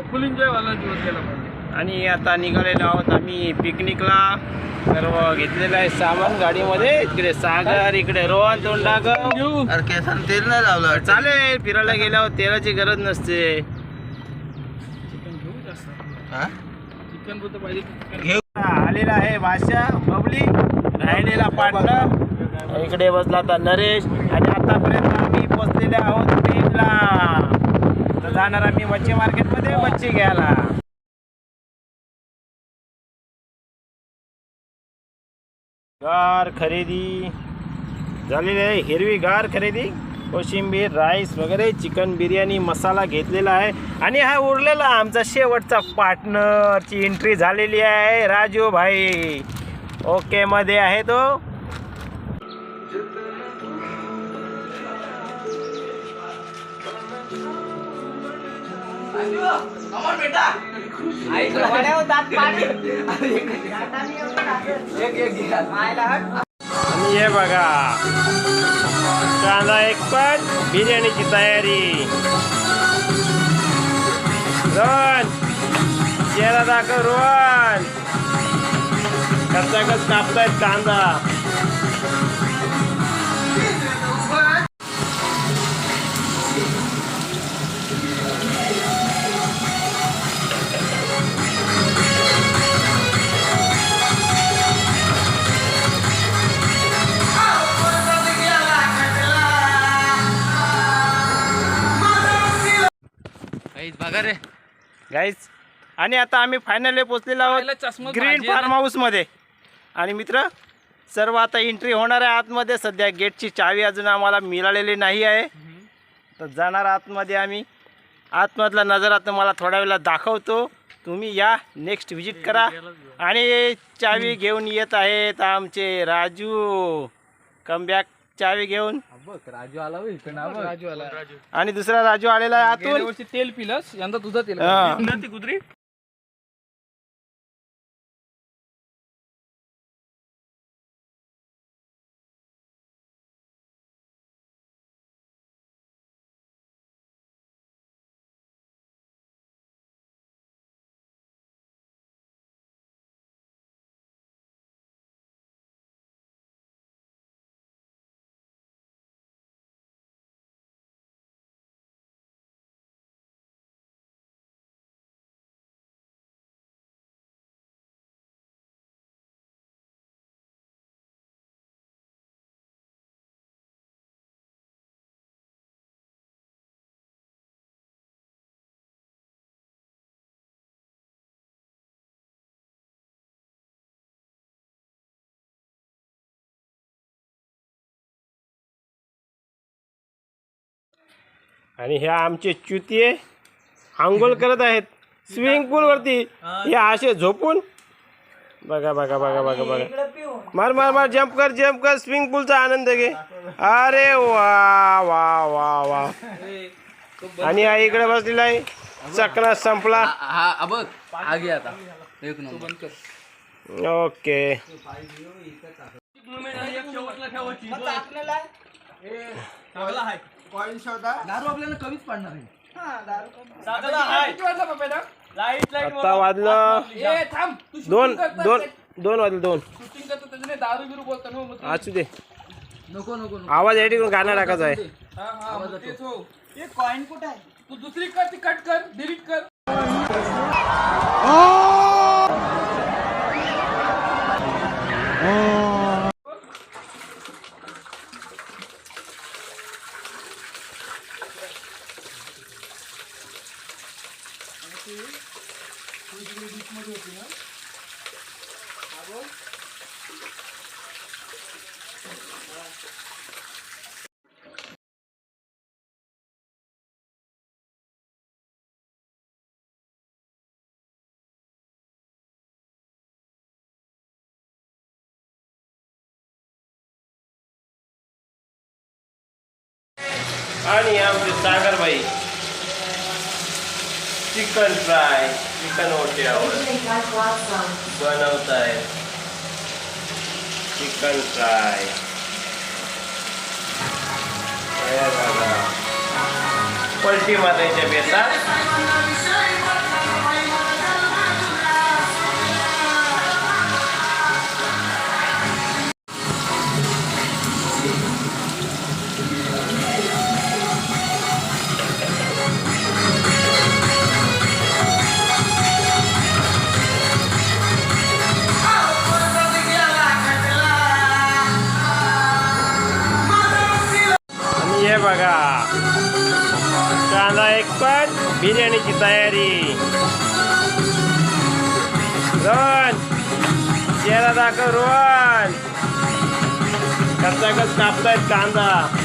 फुल enjoy वाला दिवस गेला पाहिजे. आणि आता निघालेलो आहोत आम्ही पिकनिकला. सर्व घेतलेलं आहे सामान गाडीमध्ये. इकडे सागर, इकडे रोहन तोंडागाव. अरे केसान तेल नाही लावलं. चालेल, फिरायला गेल्यावर तेलाची गरज नसते. चिकन घेऊ जास्त. हा? चिकन बोलतो पाहिजे चिकन घेऊ. आलेला आहे भाषा बबली, राहिलेला पार्टनर. इकडे बसला आता नरेश. आणि आतापर्यंत आम्ही पोचलेले आहोत पेनला. तर जाणार आम्ही मच्छी मार्केटमध्ये मच्छी घ्यायला. गार खरेदी झालेली आहे, हिरवीगार खरेदी. कोशिंबीर, राईस वगैरे, चिकन बिर्याणी मसाला घेतलेला आहे. आणि हा उरलेला आमचा शेवटचा पार्टनरची एंट्री झालेली आहे, राजू भाई. ओके मध्ये आहे तो. आणि हे बघा, कांदा एक पण, बिर्याणीची तयारी. रोहन चेहरा दाखव. रोहन कच्चा कापतायत कांदा. बघा रे गाईज, आणि आता आम्ही फायनली पोचलेलो आहोत ग्रीन फार्म हाऊस मध्ये. आणि मित्र सर्व आता एंट्री होणार आहे आतमध्ये. सध्या गेटची चावी अजून आम्हाला मिळालेली नाही आहे. तर जाणार आतमध्ये आम्ही. आतमधला नजारा तुम्हाला थोड्या वेळेला दाखवतो. तुम्ही या, नेक्स्ट व्हिजिट करा. आणि चावी घेऊन येत आहेत आमचे राजू. कमबॅक चावी घेऊन. राजू आला राजू आला. आणि दुसरा राजू आलेला आहे आतून. तेल पिलस, यंदा तुझं तेल. ती कुत्री. आणि ह्या आमचे च्युतिये आंघोळ करत आहेत स्विमिंग पूल वरती. हे असे झोपून. बघा बघा बघा बघा बघा. मार मार मार, जम्प कर स्विमिंग पूलचा आनंद घे. अरे वा वा वा वा. आणि हा इकडे बसलेला आहे. चकना संपला. ओके. दारू आपल्याला कमीच पडणार आहे. आता वाजलं 2 वाजले 2. शूटिंग करतो त्याच्याने दारू बिरू बोलतो ना. असू दे, नको नको आवाज एडिट करून गाणं टाकायचं आहे. हे कॉइन कुठे आहे? तू दुसरी कर, ती कट कर, डिलीट कर. आणि आमचे सागरबाई चिकन फ्राय, चिकन ओट्यावर बनवत आहे. चिकन फ्राय पलटी मारायच्या बेतात बिर्याणीची तयारी. रोहन चेहरा दाखव रोहन. कसा कस कापतायत कांदा.